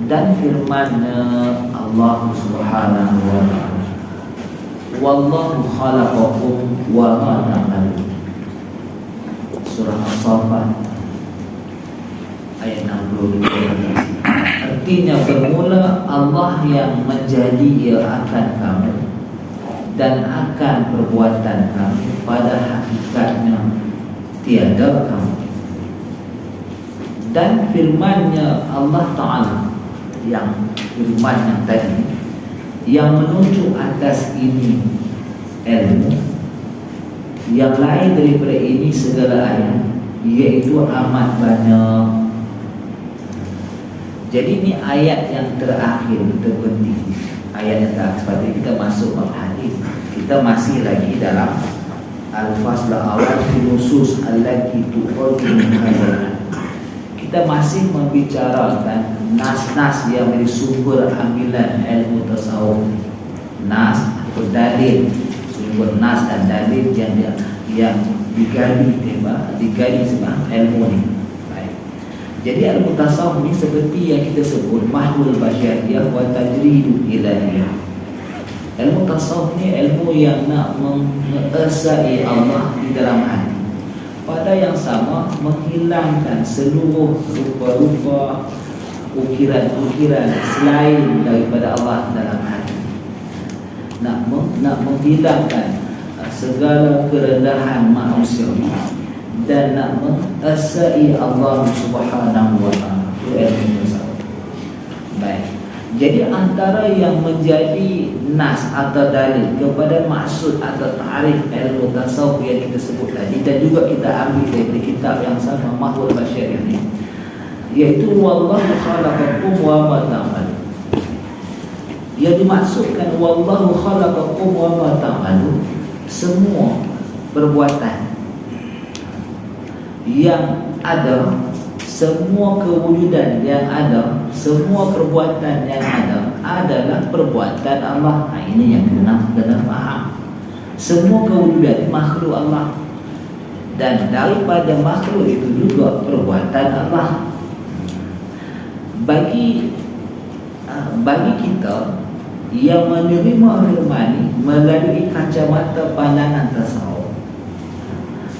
Dan firman-Nya Allah Subhanahu wa taala, wallahu khalaqakum wa ma ta'malun. Surah As-Saffat ayat 62. Artinya bermula Allah yang menjadi ia akan kamu dan akan perbuatan kamu, pada hakikatnya tiada kamu. Dan firman-Nya Allah Ta'ala, yang firman yang tadi, yang menunjuk atas ini ilmu, yang lain daripada ini segala ayat, iaitu amat banyak. Jadi ini ayat yang terakhir terpenting, ayat yang terakhir. Sebab kita masuk bab hadis, kita masih lagi dalam al-fasl awal fi nusus allati tu'khadhu min hadal. Kita masih membicarakan nas-nas yang dari sumber ambilan ilmu tasawuf, nas atau dalil, sumber nas dan dalil yang digali sebab ilmu ni. Jadi ilmu tasawuf ni seperti yang kita sebut mahlul basyariyah wa tajridul ilahiyah. Ilmu tasawuf ni ilmu yang nak mengesai Allah di dalam hati, pada yang sama menghilangkan seluruh rupa-rupa ukiran-ukiran selain daripada Allah dalam hati. Nak menghilangkan segala kerendahan manusia dan nak mengesai Allah Subhanahu wa taala. Itu ilmu tasawuf. Baik. Jadi antara yang menjadi nas atau dalil kepada maksud atau ta'rif ilmu tasawuf yang kita sebut tadi, dan juga kita ambil dari kitab yang sama Mahlul Basyariyah ini, iaitu wallahu khalaqakum wa ma ta'malun. Yang dimaksudkan wallahu khalaqakum wa ma ta'malun, semua perbuatan yang ada, semua kewujudan yang ada, semua perbuatan yang ada adalah perbuatan Allah. Ini yang kena faham. Semua kewujudan makhluk Allah, dan daripada makhluk itu juga perbuatan Allah. Bagi kita yang menerima firman ini melalui kacamata pandangan tasawuf,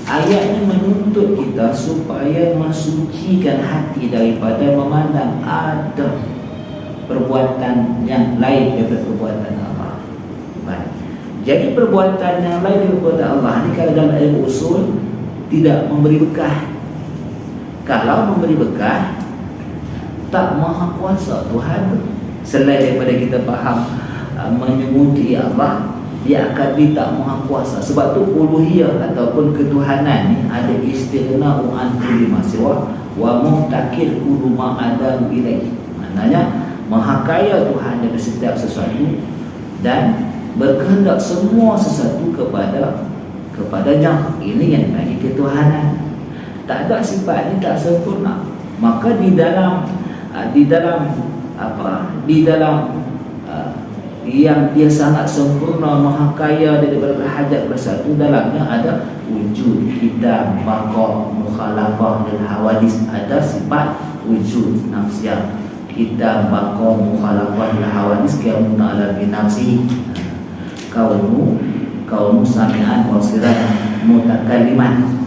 ayat ini menuntut kita supaya mensucikan hati daripada memandang ada perbuatan yang lain daripada perbuatan Allah. Baik. Jadi perbuatan yang lain daripada Allah ini, kalau dalam ilmu usul, tidak memberi bekah. Kalau memberi bekah, tak maha kuasa Tuhan. Selain daripada kita faham menyebuti Allah, dia akan tak maha kuasa. Sebab tu uluhiyah ataupun ketuhanan ni ada istighna'u an kulli ma siwa wa muhtakir kullu ma adahu ilaihi. Maknanya maha kaya Tuhan dari setiap sesuatu dan berkehendak semua sesuatu kepadanya. Ini yang dipanggil ketuhanan. Tak ada sifat ini tak sempurna. Maka di dalam yang dia sangat sempurna, maha kaya daripada hajat bersatu, dalamnya ada wujud, qidam, baqa, mukhalafah dan hawadis. Ada sifat wujud nafsiyah, qidam, baqa, mukhalafah dan hawadis, kaunu ta'ala bi nafsi, kaunu sami'an wasiran mutakalliman.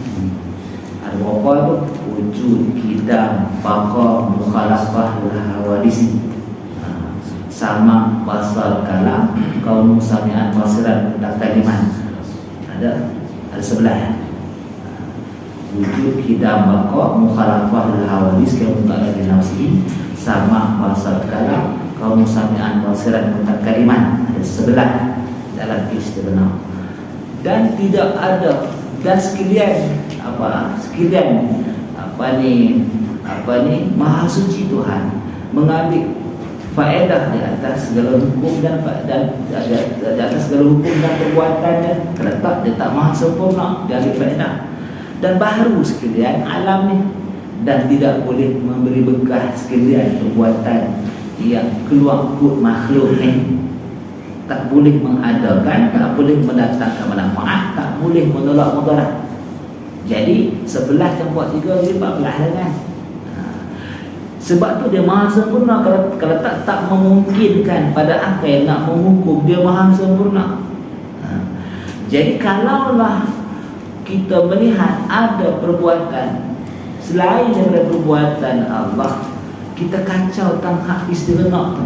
Ada apa itu? Wujud, qidam, baqa, mukhalafah dan hawadis. Sama, basar, kalam, kaum sami'an, basiran, takaliman. Ada sebelah. Wujud, qidam, baqa, mukhalafah dan hawadis, kaum ta'ala bi nafsi, sama, basar, kalam, kaum sami'an, basiran, takaliman. Ada sebelah dalam istighna'ah. Dan tidak ada, dan sekalian maha suci Tuhan mengambil faedah di atas segala hukum dan di atas segala hukum dan perbuatannya. Terletak dia tak maha sempurna dari faedah. Dan baru sekalian alam ni, dan tidak boleh memberi bekah sekalian perbuatan yang keluar kut makhluk ni. Tak boleh mengadakan, tak boleh mendatangkan manfaat, tak boleh menolak mudarat. Jadi 11 campur 3 jadi 14 kan. Sebab tu dia maha sempurna. Kalau tak memungkinkan pada akal nak menghukum, dia maha sempurna. Jadi kalaulah kita melihat ada perbuatan selain daripada perbuatan Allah, kita kacau tentang hak istighnaq tu,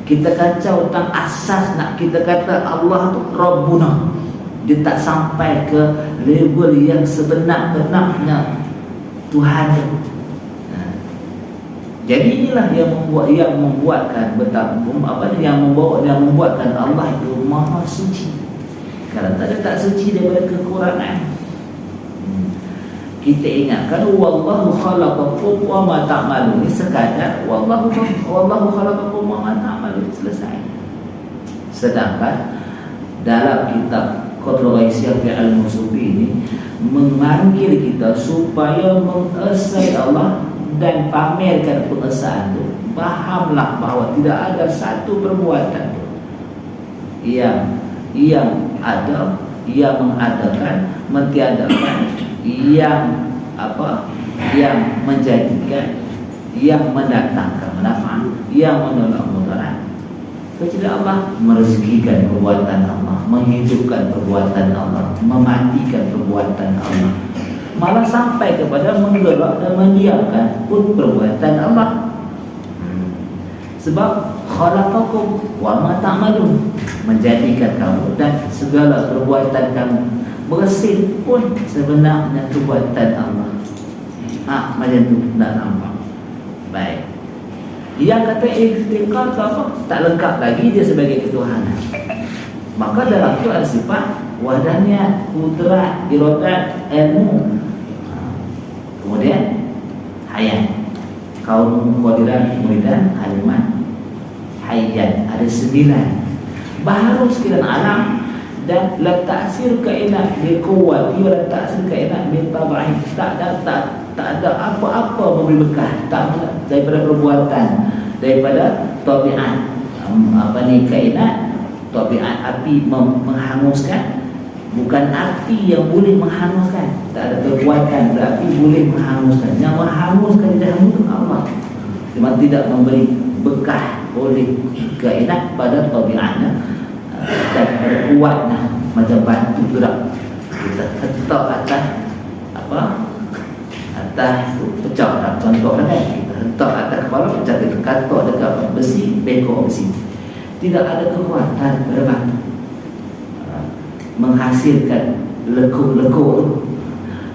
kita kacau tentang asas nak kita kata Allah tu Rabbuna, dia tak sampai ke level yang sebenar-benarnya Tuhan. Jadi inilah yang membuatkan yang membuatkan Allah itu maha suci. Kalau tak suci daripada kekurangan. Kita ingatkan wallahu khalaqakum wa ma ta'malun, ini sekadar wallahu khalaqakum wa ma ta'malun, selesai. Sedangkan dalam kitab Qatrul Ghaisiyah fi al-Musubi ini memanggil kita supaya mengesai Allah dan pamerkan pengesahan itu. Fahamlah bahawa tidak ada satu perbuatan yang ada, yang mengadakan, mentiadakan, yang menjadikan, yang mendatangkan manfaat, yang menolak mudarat, kecuali Allah merezekikan perbuatan Allah, menghidupkan perbuatan Allah, mematikan perbuatan Allah, malah sampai kepada menggerak dan mendiamkan pun perbuatan Allah. Sebab khalaqakum wa ma ta'malun, menjadikan kamu dan segala perbuatan kamu, bersin pun sebenarnya perbuatan Allah. Macam tu tak nampak. Baik. Yang kata ikhtiqar ke apa? Tak lengkap lagi dia sebagai ketuhanan. Maka dalam tu ada sifat wahdaniyat, kudrat, iradat, ilmu. Kemudian hayat, kaum qadiran, muridan, aliman, hayyan, ada 9. Baharu sekalian alam dan la ta'sir kainat bi quwwati wa la ta'sir kainat bi tab'i. Tak ada apa-apa memberi bekah daripada perbuatan, daripada tabiat kainat. Tabiat api menghanguskan, bukan api yang boleh menghanguskan. Tak ada kekuatan berapi boleh menghanguskan. Yang menghanguskan dahulu Allah. Cuma tidak memberi bekah oleh kainat pada tabiatnya dan berkuatnya macam batu gerak. Kita hentak atas atas pecah lah, contoh kan, kita hentak atas kepala pecah, kita katok dekat besi, bengkok besi. Tidak ada kekuatan pada batu menghasilkan lekuk-lekuk.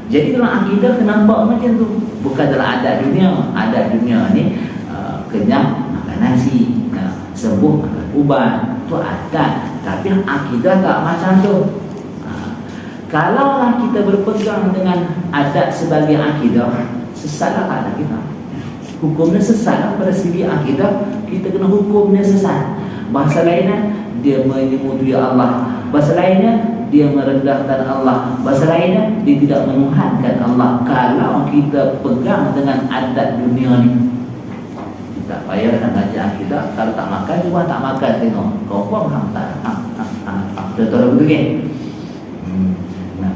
Jadi dalam akidah nampak macam tu. Bukan dalam adat dunia. Adat dunia ni kenyang makan nasi, sembuh makan ubat, tu adat. Tapi akidah tak macam tu. Kalaulah kita berpegang dengan adat sebagai akidah, sesatlah adat kita. Hukumnya sesat pada segi akidah, kita kena hukumnya sesat. Bahasa lainnya dia menyemutui Allah, bahasa lainnya dia merendahkan Allah, bahasa lainnya dia tidak menuhankan Allah. Kalau kita pegang dengan adat dunia ni, tak payah nak ngajar akidah. Kalau tak makan juga tak makan, tengok kau pun tak betul begitu kan.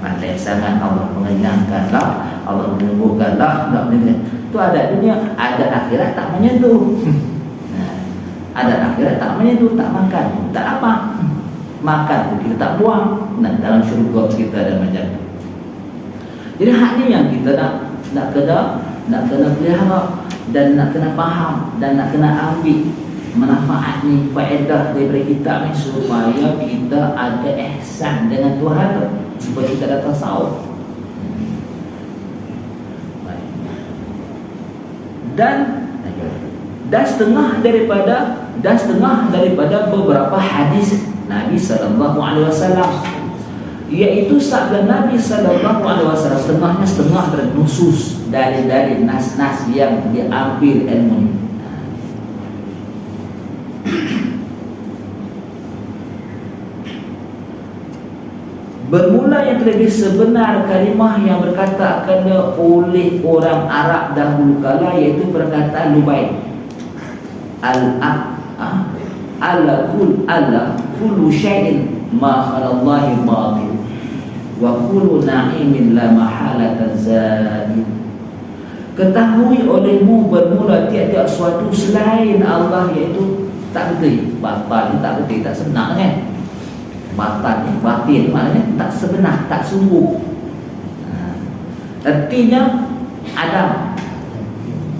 Pandai sangat Allah mengenyangkanlah, Allah menyembuhkanlah, tak begitu. Itu adat dunia. Adat akhirat tak menyentuh. Adat akhirat tak menyentuh, tak makan, tak apa. Makan tu kita tak buang. Dalam syurga kita ada macam tu. Jadi hak ni yang kita nak kena pelihara dan nak kena faham dan nak kena ambil manfaat ni, faedah daripada kitab ni, supaya kita ada ihsan dengan Tuhan tu, supaya kita ada tasawuf. Dan setengah daripada beberapa hadis Nabi sallallahu alaihi wasallam, iaitu sabda Nabi sallallahu alaihi wasallam, setengah dari nusus, dari nas-nas yang diambil ilmu ini. Bermula yang terlebih sebenar kalimah yang berkata akan oleh orang Arab dahulu kala, iaitu perkataan Lubaid. Ala kullu syai'in ma khalallahi batil wa kullu na'imin la mahalatan zadi. Ketahui olehmu bermula sesuatu selain Allah, iaitu tak betul. Batal ni tak betul, tak sebenar kan. Batal ni, batin maknanya tak sebenar, tak sungguh. Artinya Adam,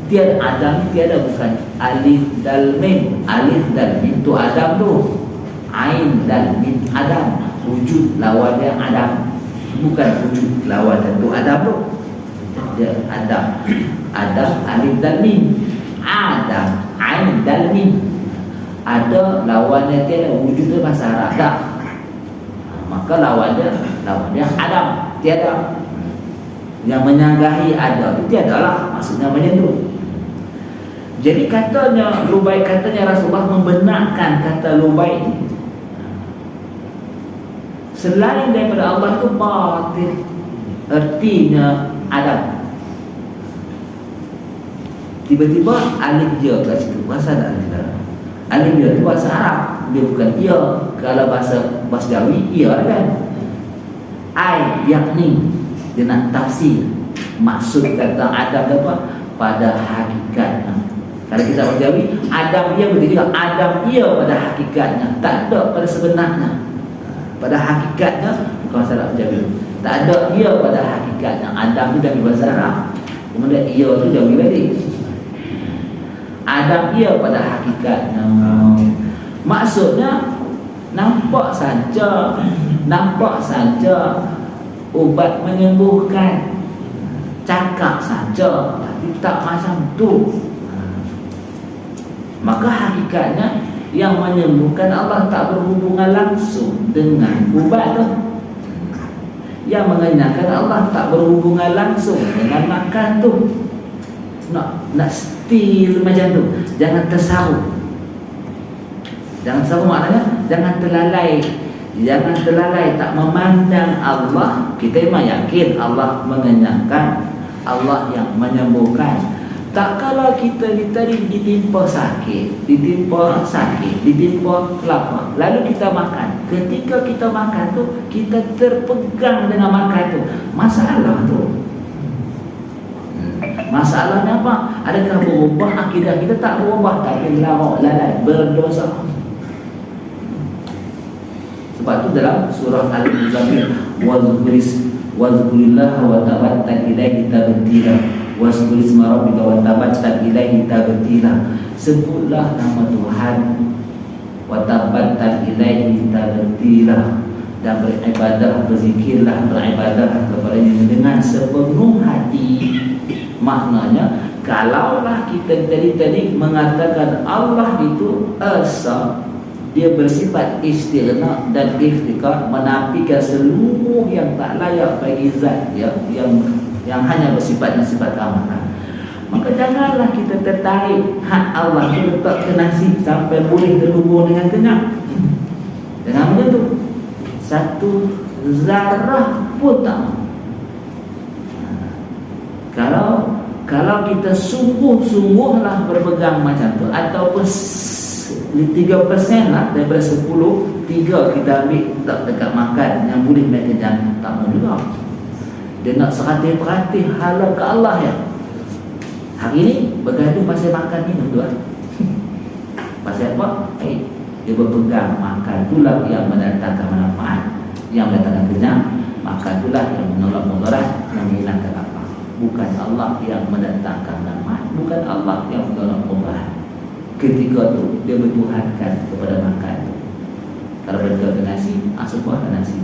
tiada Adam, tiada bukan alif dal mim. Alif dal mim tu Adam tu, ain dal mim Adam. Wujud lawan dia Adam, bukan wujud lawan dia tu Adam tu. Dia Adam, Adam alif dal mim, Adam ain dal mim. Ada lawan dia, tiada. Wujud tu bahasa Arab tak, maka lawan dia Adam, tiada. Yang menyanggahi ada itu tiadalah, maksudnya macam tu. Jadi katanya Lubaik, katanya Rasulullah membenarkan kata Lubaik ni, selain daripada Allah itu batil. Artinya Adam. Tiba-tiba alif dia kat situ. Bahasa tak alif? Alif dia itu bahasa Arab, dia bukan ia. Kalau bahasa Jawi ia kan. Ai yakni, dia nak tafsir maksud kata Adam tu apa? Pada hakikatnya. Kalau kita orang Jawi, Adam ia betul juga. Adam ia pada hakikatnya, tak ada pada sebenarnya. Pada hakikatnya, bukan salah Jawi. Tak ada ia pada hakikatnya. Adam tu dari bahasa Arab, kemudian ia tu Jawi balik. Adam ia pada hakikatnya. Maksudnya nampak saja ubat menyembuhkan, cakap saja, tapi tak macam tu. Maka hakikatnya yang menyembuhkan Allah, tak berhubungan langsung dengan ubat tu. Yang mengenyangkan Allah tak berhubungan langsung dengan makan tu. Nak still macam tu. Jangan tersaru. Jangan tersaru maknanya jangan terlalai. Jangan terlalai tak memandang Allah. Kita memang yakin Allah mengenyangkan, Allah yang menyembuhkan. Tak kalau kita tadi ditimpa sakit, ditimpa lapar, lalu kita makan. Ketika kita makan tu, kita terpegang dengan makan tu. Masalah tu. Masalahnya apa? Adakah berubah akidah kita? Tak berubah, tapi lalai, berdosa. Sebab tu dalam surah Al-Muzammil, wazkurillah wa tabattal ilaihi tabtila, wazkurisma rabbika wa tabattal ilaihi tabtila. Sebutlah nama Tuhan, wa tabattal ilaihi tabtila, dan beribadah, berzikirlah, beribadah kepadanya dengan sepenuh hati. Maknanya kalaulah kita tadi mengatakan Allah itu esa, dia bersifat istighna dan iftikar, menafikan seluruh yang tak layak bagi zat dia, yang hanya bersifatnya sifat keamanan. Maka janganlah kita tertarik hak Allah itu letak ke nasi sampai boleh terhubung dengan kenyang. Jangan macam tu. Satu zarah pun tak. Kalau kita sungguh-sungguhlah berpegang macam tu, ataupun 3% lah daripada 10, 3 kita ambil tak dekat makan yang boleh make kenyang, tak mau juga. Dia nak 100% hala ke Allah ya. Hari ni bergaduh pasal makan minum tu lah. Pasal apa? Dia berpegang makan itulah yang mendatangkan manfaat, yang mendatangkan kenyang. Makan itulah yang menolak mudarat, yang menghilangkan apa. Bukan Allah yang mendatangkan manfaat, bukan Allah yang menolak mudarat. Ketika tu dia bertuhankan kepada makan. Kalau berjual ke nasi, sebuah ke nasi.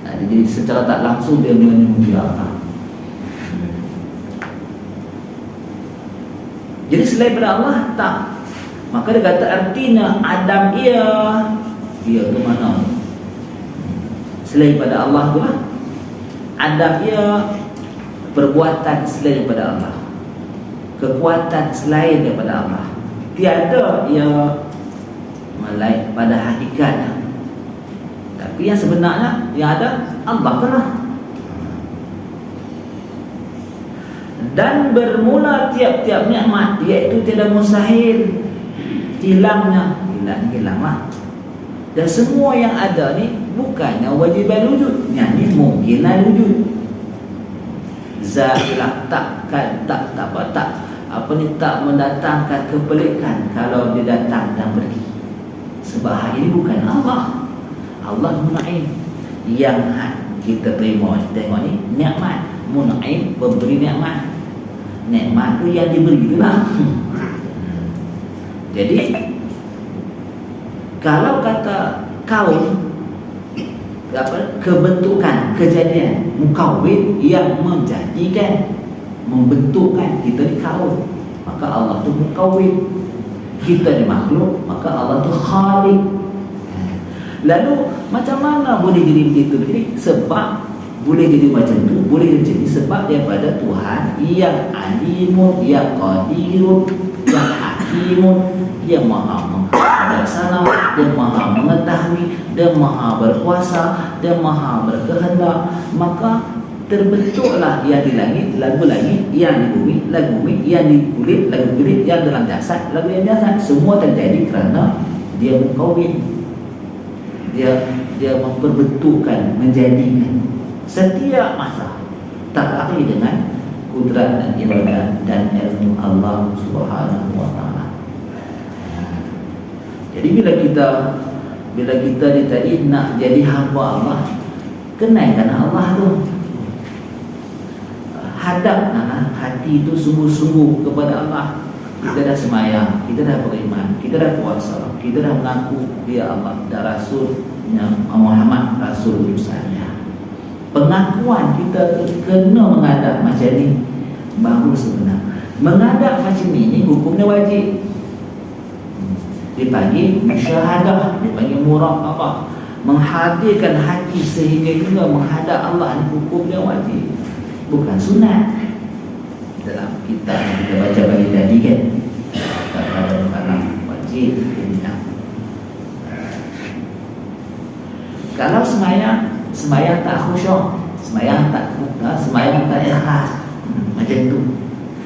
Jadi secara tak langsung dia menyembunyi Allah. Jadi selain daripada Allah tak. Maka dia kata artinya Adam ia tu mana? Selain daripada Allah tu lah. Adam ia perbuatan selain daripada Allah, kekuatan selain daripada Allah. Tiada ia melain pada hakikatnya. Tapi yang sebenarnya yang ada Allah telah. Dan bermula tiap-tiap nikmat, iaitu tidak mustahil hilangnya. Hilanglah. Dan semua yang ada ni bukannya wajiban wujud, yang ni mungkinlah wujud. Zailah tak tak mendatangkan kepelikan kalau dia datang dan pergi. Sebab hal ini bukan Allah. Allah Munaim. Yang kita terima, tengok ni nikmat. Munaim, pemberi nikmat. Nikmat tu yang diberi itulah. Jadi kalau kata kaum, kebentukan, kejadian mukawwin yang menjadikan, membentukkan kita di kaum, maka Allah tu mukawwin. Kita di makhluk, maka Allah tu khaliq. Lalu macam mana boleh jadi begitu? Sebab boleh jadi macam tu, boleh jadi sebab daripada Tuhan yang alimun, yang qadirun, yang hakimun, yang maha bijaksana, dia maha mengetahui, dia maha berkuasa, dia maha berkehendak. Maka terbentuklah yang di langit, lagu langit, yang di bumi, lagu bumi, yang di kulit, lagu kulit, yang dalam jasad, lagu yang jasad. Semua terjadi kerana dia mengkawin. Dia memperbentukkan, menjadikan setiap masa, tak lari dengan kudrat dan iradah dan ilmu Allah Subhanahu wa taala. Jadi bila kita ditanya nak jadi hamba Allah, kenalkan Allah tu. Hadap hati itu sungguh-sungguh kepada Allah. Kita dah semayang, kita dah beriman, kita dah puasa, kita dah mengaku dia Allah dan Rasulnya Muhammad Rasul saya. Pengakuan kita kena menghadap macam ni baru sebenar. Menghadap macam ni hukumnya wajib. Dipanggil musyahadah, dipanggil muraqabah. Menghadirkan hati sehingga kita menghadap Allah ni hukumnya wajib, bukan sunat. Dalam kitab yang kita baca pagi tadi kan, kalau wajib ini. Kalau semayang tak khusyuk, semayang tak ikhlas, macam tu.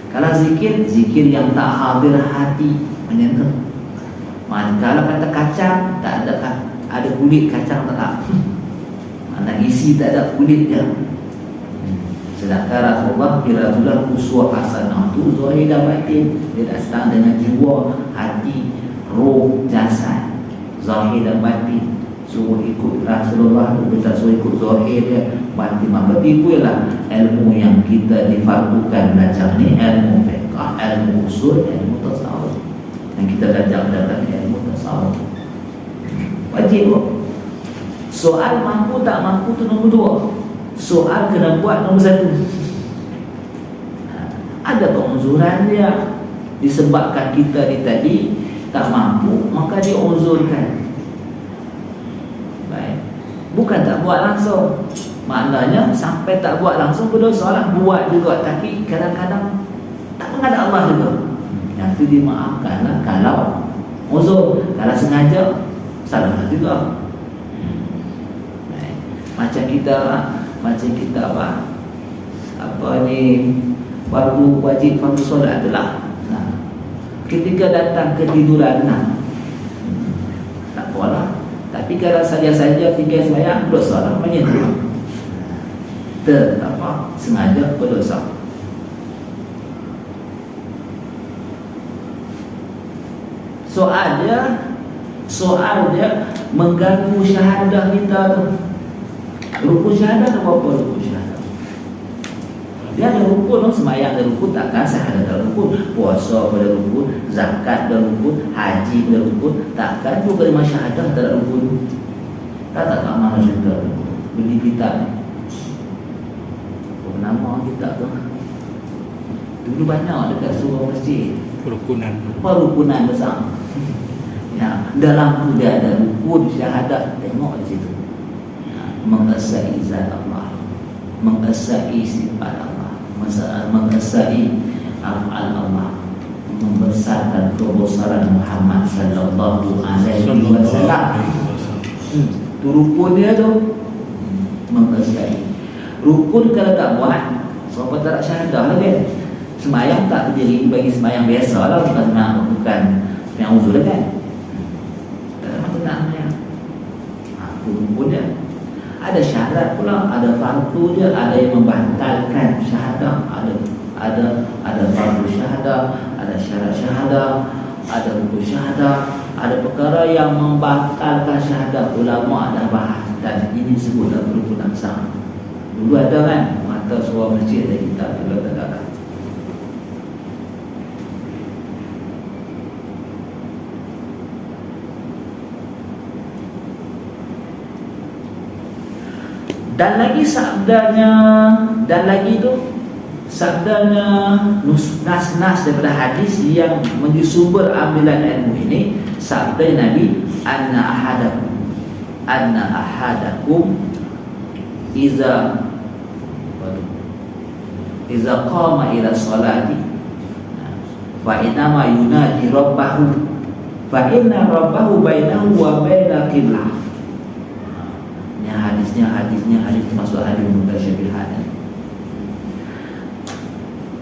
Kalau zikir yang tak hadir hati, macam tu. Kalau kata kacang, tak ada kulit kacang tak. Mana isi tak ada kulit dia. Sedangkan Rasulullah uswah hasanah tu zahir dan batin. Dia datang dengan jiwa, hati, roh, jasad, zahir dan batin. Suruh ikut Rasulullah tu, kita suruh ikut zahir dia, batin. Maka itulah ilmu yang kita difardukan belajar ni, ilmu fiqh, ilmu usul, ilmu tasawuf. Yang kita belajar dalam ilmu tasawuf wajib. Soal mampu tak mampu tu nombor 2. Soal kena buat nombor 1. Ada penguzuran dia. Disebabkan kita ni tadi tak mampu, maka dia uzurkan. Baik. Bukan tak buat langsung. Maknanya sampai tak buat langsung berdosa lah. Buat juga, tapi kadang-kadang tak menghadap Allah juga. Yang tu dimaafkan lah kalau uzur. Kalau sengaja, salah juga. Baik. Macam kita apa ni, waktu wajib fardu solat adalah ketika datang ketiduran tak apalah, tapi kalau saja-saja tinggal sembahyang dosa lah, macam tu. Sengaja berdosa. Soal dia mengganggu syahadah kita tu. Rukun syahadah apa rukun syahadah? Dia ada rukun, sembahyang ada rukun, takkan syahadah ada rukun, puasa ada rukun, zakat ada rukun, haji ada rukun, takkan juga lima syahadah ada rukun. Tak mana cerita tu. Beli kitab ni. Apa nama kitab tu? Dulu banyak dekat surau masjid. Perukunan besar. Ya, dalam tu dia ada rukun syahadah, tengok di situ. Mengesai zat Allah, mengesai sifat Allah, mengesai af'al Allah, membesarkan kebesaran Muhammad sallallahu alaihi wasallam. Tu rukun dia tu, mengesai. Rukun kalau tak buat, sebab tak syahadah lah kan. Sembayang tak berdiri bagi sembayang biasa lah, bukan sembayang uzur kan. Tak ada maknanya. Rukun dia ada syarat pula, ada fardu dia, ada yang membatalkan syahadah, Ada fardu syahadah, ada syarat syahadah, ada rukun syahadah, ada perkara yang membatalkan syahadah. Ulama ada bahas dan ini disebut dalam rukun sah. Dulu ada kan mata surah masjid ada kitab juga tak. Dan lagi sabdanya, dan lagi tu sabdanya nas-nas daripada hadis yang menjadi sumber ambilan ilmu ini. Sabda Nabi, anna ahadakum iza qama ila salati fa inama yunadi rabbahu fa inna rabbahu bainahu wa baina qiblah. Hadisnya termasuk hadis mutasyabihat.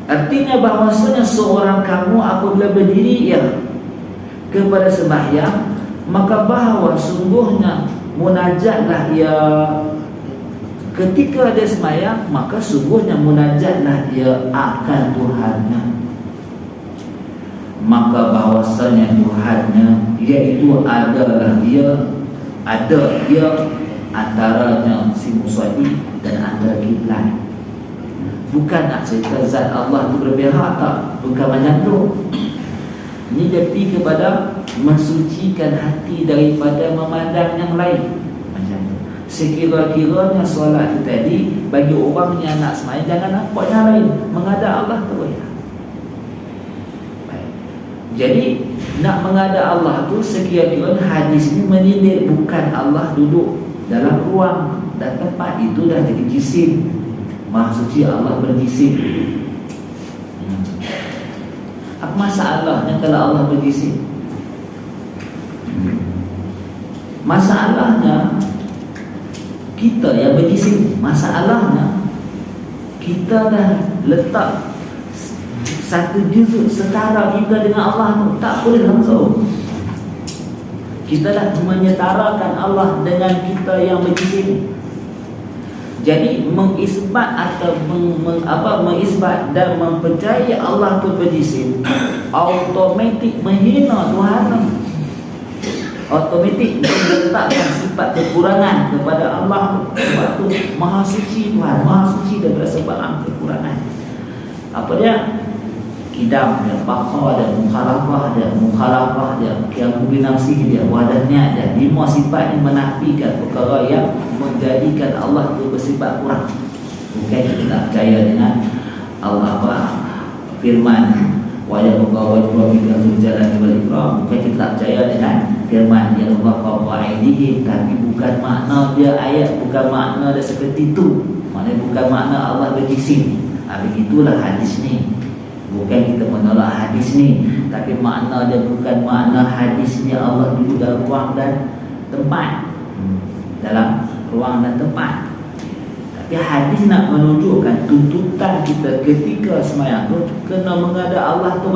Artinya bahwasanya seorang kamu apabila berdiri kepada sembahyang, maka bahawa sungguhnya munajatlah ia ketika dia sembahyang, maka sungguhnya munajatlah ia akan Tuhannya. Maka bahwasanya Tuhannya iaitu adalah ia antaranya si musalli dan antara kiblat. Bukan nak cerita zat Allah tu berbeza tak, bukan macam tu. Ini lebih kepada mensucikan hati daripada memandang yang lain. Macam tu. Sekira-kiranya solat tu tadi bagi orang yang nak sembahyang, jangan nampak yang lain, menghadap Allah tu ya. Baik. Jadi nak menghadap Allah tu sekira-kiranya hadis ini menyindir bukan Allah duduk dalam ruang dan tempat itu dah jadi jisim. Maha suci Allah berjisim. Apa masalahnya kalau Allah berjisim? Masalahnya kita yang berjisim. Masalahnya kita dah letak satu juzuk setara kita dengan Allah tu, tak boleh langsung. Kita dah menyetarakan Allah dengan kita yang berjisim. Jadi mengisbat atau mengisbat dan mempercayai Allah tu berjisim, automatik menghina Tuhan. Automatik meletakkan sifat kekurangan kepada Allah. Sebab tu Maha Suci Tuhan, Maha Suci daripada sebarang kekurangan. Apa dia? Kidam dia, baqa dia, mukhalafah dia, qiyamu binafsih dia, wadahnya dia. 5 sifat yang menafikan perkara yang menjadikan Allah itu bersifat kurang. Bukan kita tak percaya dengan Allah firman wa yabqa wajhu rabbika dzul jalali wal ikram. Bukan kita tak percaya dengan firman ya Allah fa'aidihi, tapi bukan makna dia ayat, bukan makna dia seperti itu. Maknanya bukan makna Allah berjisim. Begitulah hadis ni. Bukan kita menolak hadis ni, tapi makna dia bukan makna hadisnya Allah duduk dalam ruang dan tempat. Dalam ruang dan tempat. Tapi hadis nak menunjukkan tuntutan kita ketika sembahyang tu kena menghadap Allah tu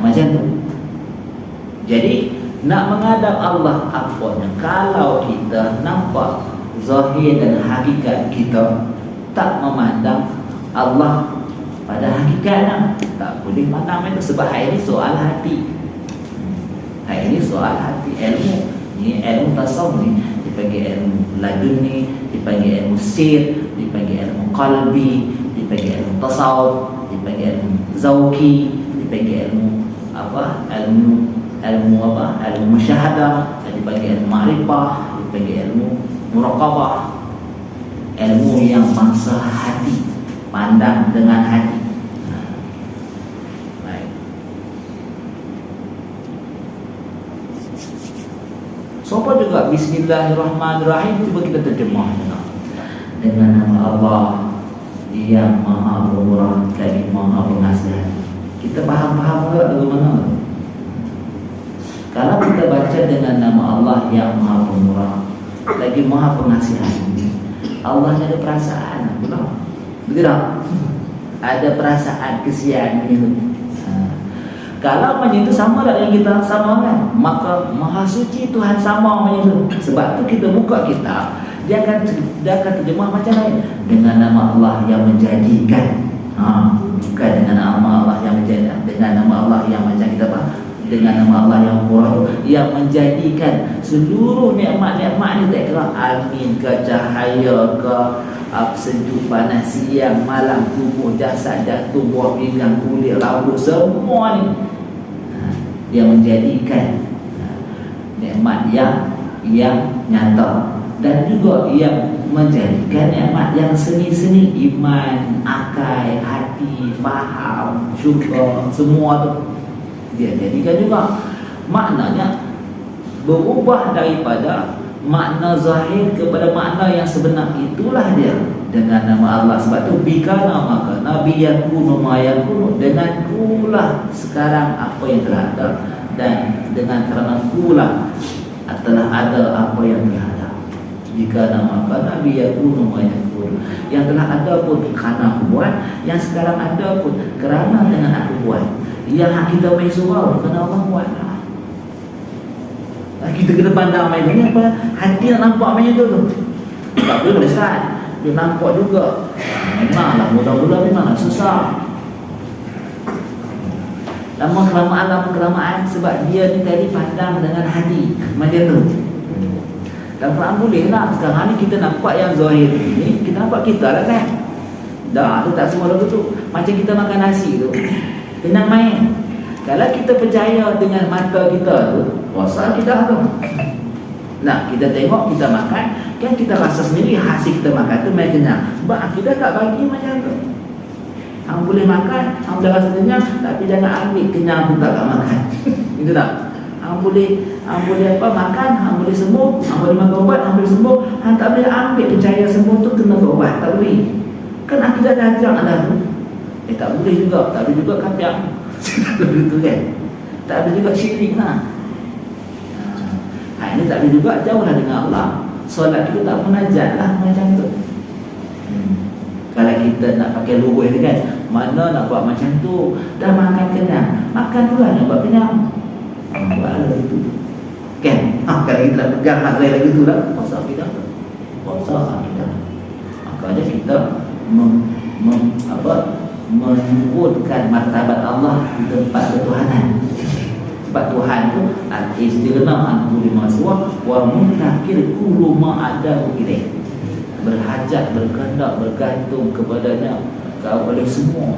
macam tu. Jadi nak menghadap Allah apanya? Kalau kita nampak zahir dan hakikat kita tak memandang Allah pada hakikatnya, tak boleh pandang itu. Sebab hari ini soal hati. Hari ini soal hati. Ilmu ni, ilmu tasawuf ni dipanggil ilmu laduni, dipanggil ilmu sir, dipanggil ilmu qalbi, dipanggil ilmu tasawuf, dipanggil ilmu zauki, dipanggil ilmu ilmu musyahadah, dipanggil ilmu ma'rifah, dipanggil ilmu muraqabah. Ilmu yang mangsa hati, pandang dengan hati. Sopa juga Bismillahirrahmanirrahim. Cuba kita terjemah dengan nama Allah yang Maha Pemurah lagi Maha Pengasih. Kita faham juga bagaimana. Kalau kita baca dengan nama Allah yang Maha Pemurah lagi Maha Pengasih, Allah ada perasaan, betul? Betul tak? Ada perasaan kesian itu. Kalau macam itu sama tak dengan kita? Sama kan? Maka Maha Suci Tuhan sama macam itu. Sebab tu kita buka kitab, dia akan terjemah macam lain. Dengan nama Allah yang menjadikan. Bukan dengan nama Allah yang menjadi, dengan nama Allah yang macam kita apa? Dengan nama Allah yang murah, yang menjadikan seluruh nikmat-nikmat ni tak kira angin ke, cahaya ke, sejuk panas, siang malam, tubuh jasad, jantung, buah pinggang, kulit, rambut, semua ni dia menjadikan nikmat yang nyata, dan juga yang menjadikan nikmat yang seni-seni, iman, akal, hati, faham, syukur, semua tu dia jadikan juga. Maknanya berubah daripada makna zahir kepada makna yang sebenar. Itulah dia dengan nama Allah. Sebab tu bikana maka nabi yakunu ma yakunu, dengan kulah sekarang apa yang telah ada, dan dengan kerana kulah telah ada apa yang telah ada. Bikana maka nabi yakunu ma yakunu, yang telah ada pun kerana aku buat, yang sekarang ada pun kerana dengan aku buat. Yang kita main surau kerana Allah buat. Kita kena pandang main ni apa, hati nak nampak macam tu. Tak boleh Ustaz, dia nampak juga. Memanglah mula-mula memanglah susah. Lama-kelamaan sebab dia ni tadi pandang dengan hati macam tu. Dan Quran boleh lah. Sekarang ni kita nampak yang zahir ni, kita nampak kita lah kan. Dah, tu tak semua lagu tu. Macam kita makan nasi tu, tenang main. Kalau kita percaya dengan mata kita tu, rasa kita tu. Nah, kita tengok, kita makan, kan kita rasa sendiri hasil kita makan tu main kenyang. Sebab kita tak bagi macam tu. Hang boleh makan, hang dah rasa kenyang, tapi jangan ambil kenyang tu tak makan. Itu tak? Hang boleh apa makan, hang boleh sembuh, hang boleh makan ubat, hang boleh sembuh, hang tak boleh ambil percaya sembuh tu kena berubat, tak boleh. Kan akidah dah ajar ada tu. Tak boleh juga, tak boleh juga kata tak boleh tu kan. Tak boleh juga syirik lah. Ini tak boleh juga, jauhlah dengan Allah. Solat kita tak munajat lah macam tu. Kalau kita nak pakai luruh tu kan, mana nak buat macam tu, dah makan kenyang, makan tu lah nak buat kenyang. Buat lah itu kan. Kalau kita nak pegang hak lain lagi tu lah, pasal kita makanya kita menurunkan martabat Allah di tempat ketuhanan. Sebab Tuhan tu al-istighna an kulli ma siwa wa muntakir kullu ma adahu ilaih, berhajat, berkehendak, bergantung kepadanya oleh semua.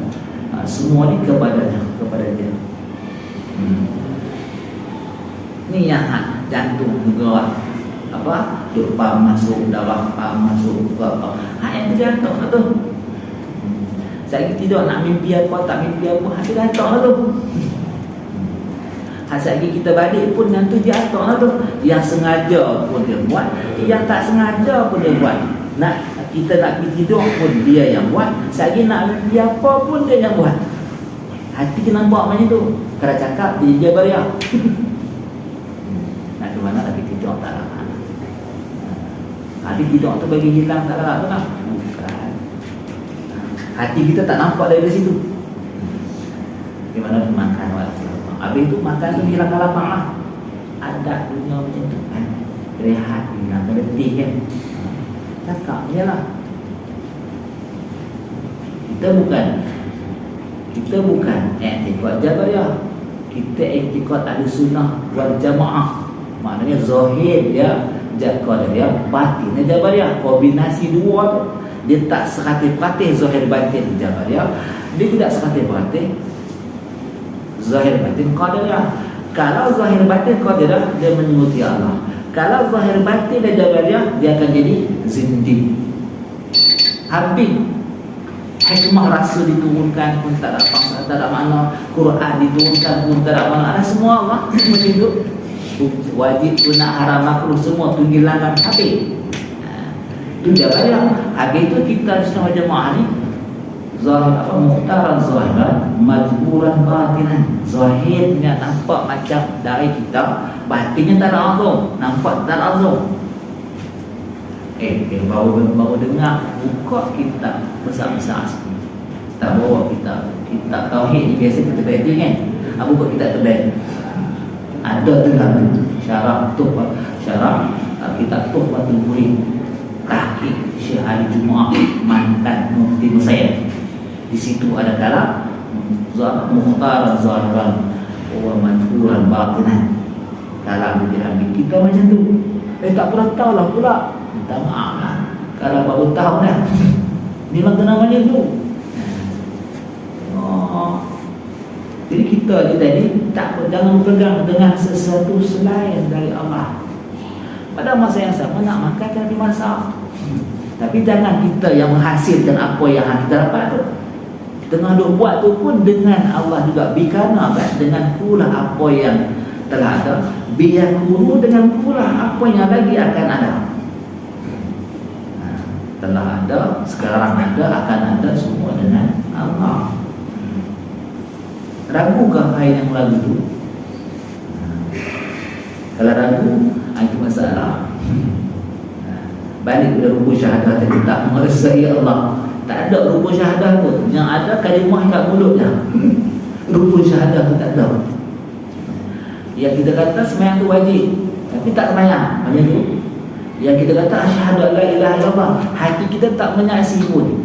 Semua ni kepada dia. Ni yang jantung juga apa, duk pam masuk darah, pam masuk apa, yang jantung tu. Saya tidak nak mimpi apa, tak mimpi apa, hati jatuh lah tu. Hasil lagi kita balik pun yang tu jatuh lah tu. Yang sengaja pun dia buat, yang tak sengaja pun dia buat. Kita nak pergi tidur pun dia yang buat. Selagi nak mimpi apa pun dia yang buat. Hati kena nampak macam tu. Kalau cakap dia beriak. Nak ke mana lagi tidur tak lah. Habis tidur tu bagi hilang tak lah tu lah. Hati kita tak nampak dari situ. Bagaimana pun makan walau. Habis tu makan tu hilang lapang lah. Ada dunia macam tu kan. Rehat, hilang letih kan. Cakap je lah. Kita bukan i'tikad Jabariyah. Kita i'tikad Ahlussunnah wal Jamaah. Maknanya zahir dia Qadariyah, batinnya Jabariyah. Kombinasi dua tu. Dia tak 100% zahir batin Jabariyah, dia tidak 100% zahir batin Qadariyah. Kalau zahir batin Qadariyah, dia menyemuti Allah. Kalau zahir batin dan Jabariyah, dia akan jadi zindiq. Habis hikmah rasul diturunkan pun tak ada paksa, tak ada makna. Quran diturunkan pun tak ada makna. Ada semua Allah menyebut wajib, sunat, haram, makruh, semua tu hilangkan habis. Itu Jabariyah. Habis itu kita Sunnah Jamaah ni zahir apa, mukhtaran zahiran, majburan batinan. Zahirnya nampak macam dari kita, batinnya tak ada azam, nampak tak ada azam. Baru dengar, buka kitab besar-besar asli. Tak bawa kitab tauhid ni, biasa kita baca kan. Aku buat kitab terbaik. Ada tengah tu syarah kitab Tuhfatul Murid tahqiq Syekh Ali Jumaah, mantan Mufti Mesir. Di situ ada kalam mukhtaran zahiran wa madhuran batinan. Kalam diambil kita macam tu. Tak pernah tahu lah pula. Minta maaf lah kalau baru tahu dah. Memang kena macam tu. Jadi kita ni tadi jangan berpegang dengan sesuatu selain dari Allah. Pada masa yang sama nak makan jangan dimasak. Tapi jangan kita yang menghasilkan apa yang kita dapat tu. Tengah duk buat tu pun dengan Allah juga. Bikana kan dengan pula apa yang telah ada, biar guru dengan pula apa yang lagi akan ada. Telah ada, sekarang ada, akan ada, semua dengan Allah. Ragukah ayat yang lagu tu? Kalau ragu, itu masalah. Balik kepada rukun syahadah tadi, tak mengesai Allah. Tak ada rukun syahadah tu. Yang ada kalimah kat mulut je. Rukun syahadah tu tak ada. Yang kita kata sembahyang tu wajib, tapi tak sembahyang macam tu. Yang kita kata asyhadu an la ilaha illallah, hati kita tak menyaksi pun.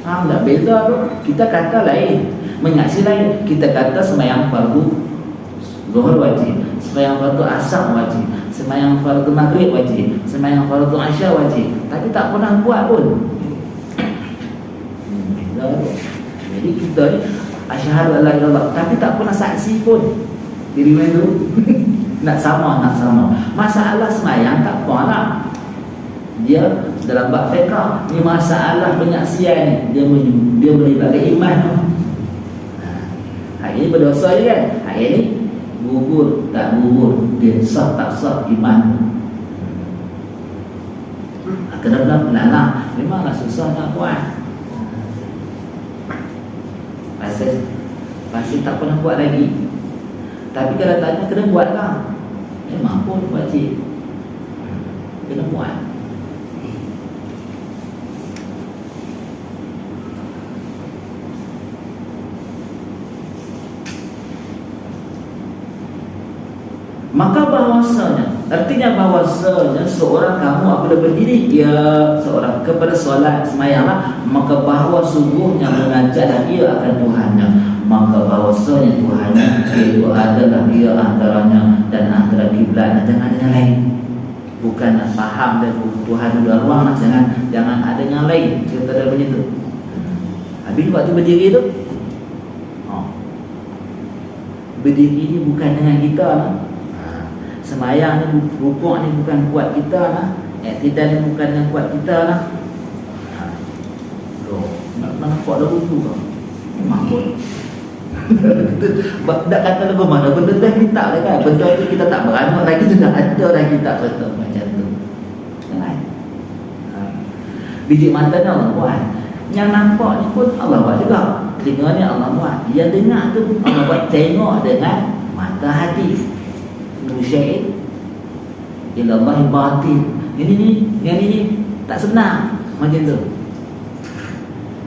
Faham tak beza tu? Kita kata lain, menyaksi lain. Kita kata sembahyang fardu zuhur wajib, sembahyang fardu asar wajib, sembahyang fardu maghrib wajib, sembahyang fardu isya wajib, tapi tak pernah buat pun. Beza tu. Jadi kita ni asyhadu an la ilaha illallah tapi tak pernah saksi pun. Diri mana tu? nak sama. Masalah semayang tak apa lah. Dia dalam bab fiqh ni masalah penyaksian ni. Dia melibatkan iman. Hari ni berdosa je kan? Hari ni gugur tak gugur, dia sah tak sah iman. Kena-kena penalah. Memanglah susah nak buat. Pasti tak pernah buat lagi. Tapi kalau tanya kena buat lah. Memang pun wajib. Kena buat. Maka bahawasanya, artinya bahawasanya seorang kamu apabila berdiri seorang kepada solat semayanglah, maka bahawa sungguhnya mengajar ia akan Tuhannya. Maka bahawasanya Tuhannya itu adalah dia antaranya dan antara kiblat, jangan ada yang lain. Bukan nak faham dan Tuhan udah ruang, jangan ada yang lain. Kita ada macam tu. Habis waktu berdiri tu, berdiri ni bukan dengan kita lah. Semayang ni, rukuk ni bukan kuat kita lah. Iktidal ni bukan dengan kuat kita lah. Nak nampak dah ruku lah. Memang pun tak kata lagu mana benda dah kita lah kan. Benda tu kita tak beranak lagi, sudah ada dah kita kata macam tu. Jangan biji mata ni Allah buat, yang nampak ni pun Allah buat juga. Telinga ni Allah buat, yang dengar tu Allah buat. Tengok dengan mata hati. Musyahid ilallahi batin. Yang ini tak sebenar macam tu.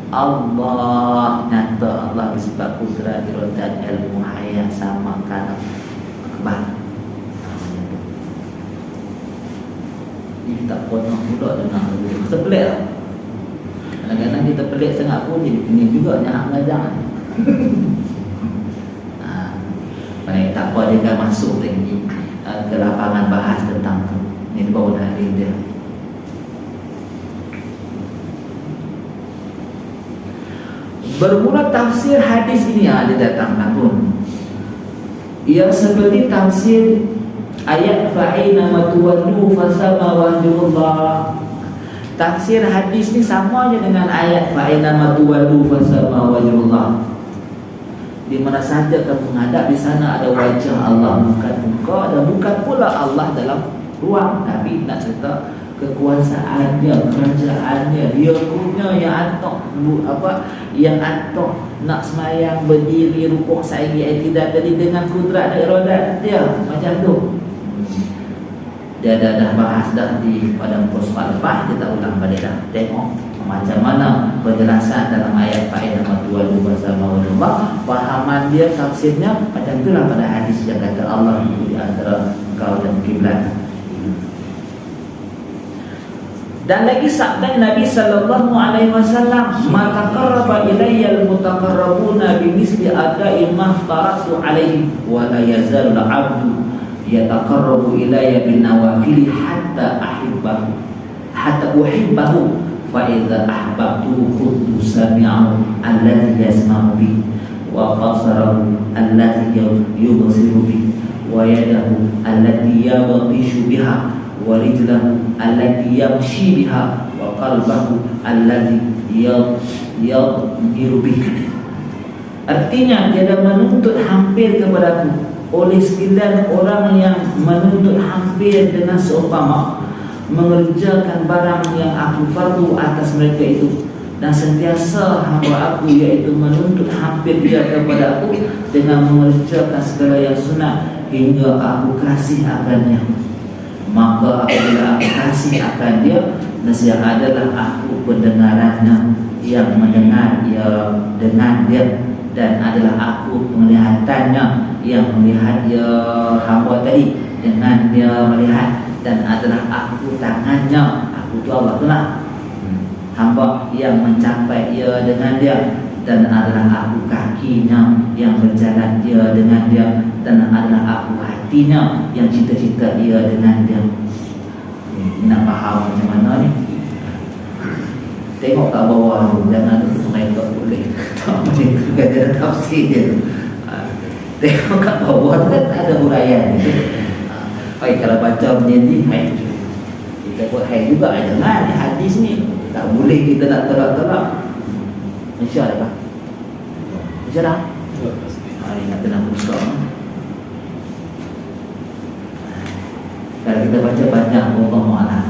Allah nyata, Allah bersifat kudrat, iradat, ilmu, hayat, sama, kalam, akbar. Ini tak pernah pula dengar lagu tu. Kita pelik lah. Kadang-kadang kita pelik sangat pun ini juga yang mengajar. Baik, tak apa, dia akan masuk lagi ke lapangan bahas tentang tu. Ini baru hari dia. Bermula tafsir hadis ini ada datang pun. Ia seperti tafsir ayat fa'ina matuwallu fasama wajhullah. Tafsir hadis ni sama je dengan ayat fa'ina matuwallu fasama wajhullah. Di mana saja kamu menghadap, di sana ada wajah Allah, bukan muka, dan bukan pula Allah dalam ruang, tapi nak cerita kekuasaannya, kerajaannya. Dia punya yang atok nak semayang, berdiri, rukuk, saigi, iktidal tadi dengan kudrat dan iradat dia macam tu. Dia dah bahas dah di pada muka surat lepas, dia tak ulang balik dah. Tengok macam mana penjelasan dalam ayat fa'inna matuwallu fasama wajhullah. Fahaman dia, tafsirnya macam itulah pada hadis yang kata Allah di antara engkau dan kiblat. Dan lagi sabda Nabi sallallahu alaihi wasallam, "Ma taqarraba ilayya al-mutaqarrabuna bimisli ada'i ma faratu alaihi wa la yazalu al-'abdu yataqarrabu ilayya bin nawafili hatta uhibbahu fa idza ahbabtuhu kuntu sami'ahu alladhi yasma'u bi wa basarahu alladhi yubsiru bi wa yadahu allati yabtishu biha wa rijlahu allati yamshi biha wa qalbahu alladhi yadhiru bihi." Artinya tiada menuntut hampir kepadaku oleh 9 orang yang menuntut hampir dengan seumpama mengerjakan barang yang aku fardu atas mereka itu, dan sentiasa hamba aku iaitu menuntut hampir dia kepada aku dengan mengerjakan segala yang sunat hingga aku kasih akannya. Maka apabila aku kasih akan dia, nescaya adalah aku pendengarannya yang mendengar ia dengan dia, dan adalah aku penglihatannya yang melihat dia hamba tadi dengan dia melihat, dan adalah aku tangannya, aku tu Allah tu lah, hamba yang mencapai ia dengan dia, dan adalah aku kakinya yang berjalan dia dengan dia, dan adalah aku hatinya yang cita-cita dia dengan dia. Nak faham macam mana ni? Tengok kat bawah tu, jangan tu mereka boleh tak boleh tu kan ada tafsir dia tu. Tengok kat bawah tu kan ada huraian ni. Baik, kalau baca macam ni, kita buat hai juga. Jangan ni hadis ni tak boleh kita nak tolak-tolak. InsyaAllah InsyaAllah hari nak tenang pusat. Kalau kita baca banyak, Wallahu'alam.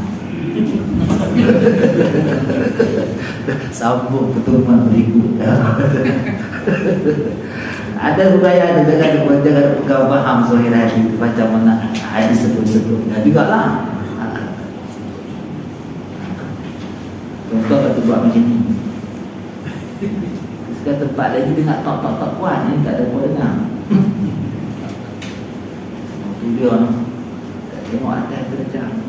Sambung pertemuan berikut. Ada huraian, ada jangan pegang faham zahir hadis itu macam mana hadis sebelum-sebelumnya jugalah. Contoh kata buat macam ni. Sekarang tempat lagi dengar tok kuat ni, tak ada apa dengar. Tu dia no. Tengok atas terjang.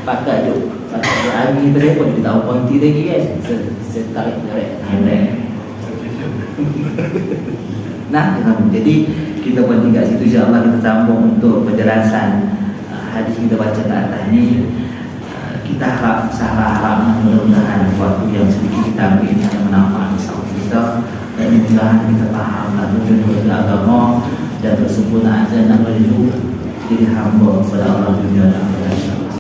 Pakai je. Pakai hari telefon kita tahu konti lagi kan. Saya tarik direct. Nah, jadi kita berhenti kat situ, insya-Allah kita sambung untuk penjelasan hadis kita baca ke atas ni. Kita harap mudah-mudahan waktu yang sedikit kita ambil ini yang menambah insya-Allah kita, dan mudah-mudahan kita faham tujuan agama dan kesempurnaan dan menuju jadi hamba kepada Allah dunia dan akhirat.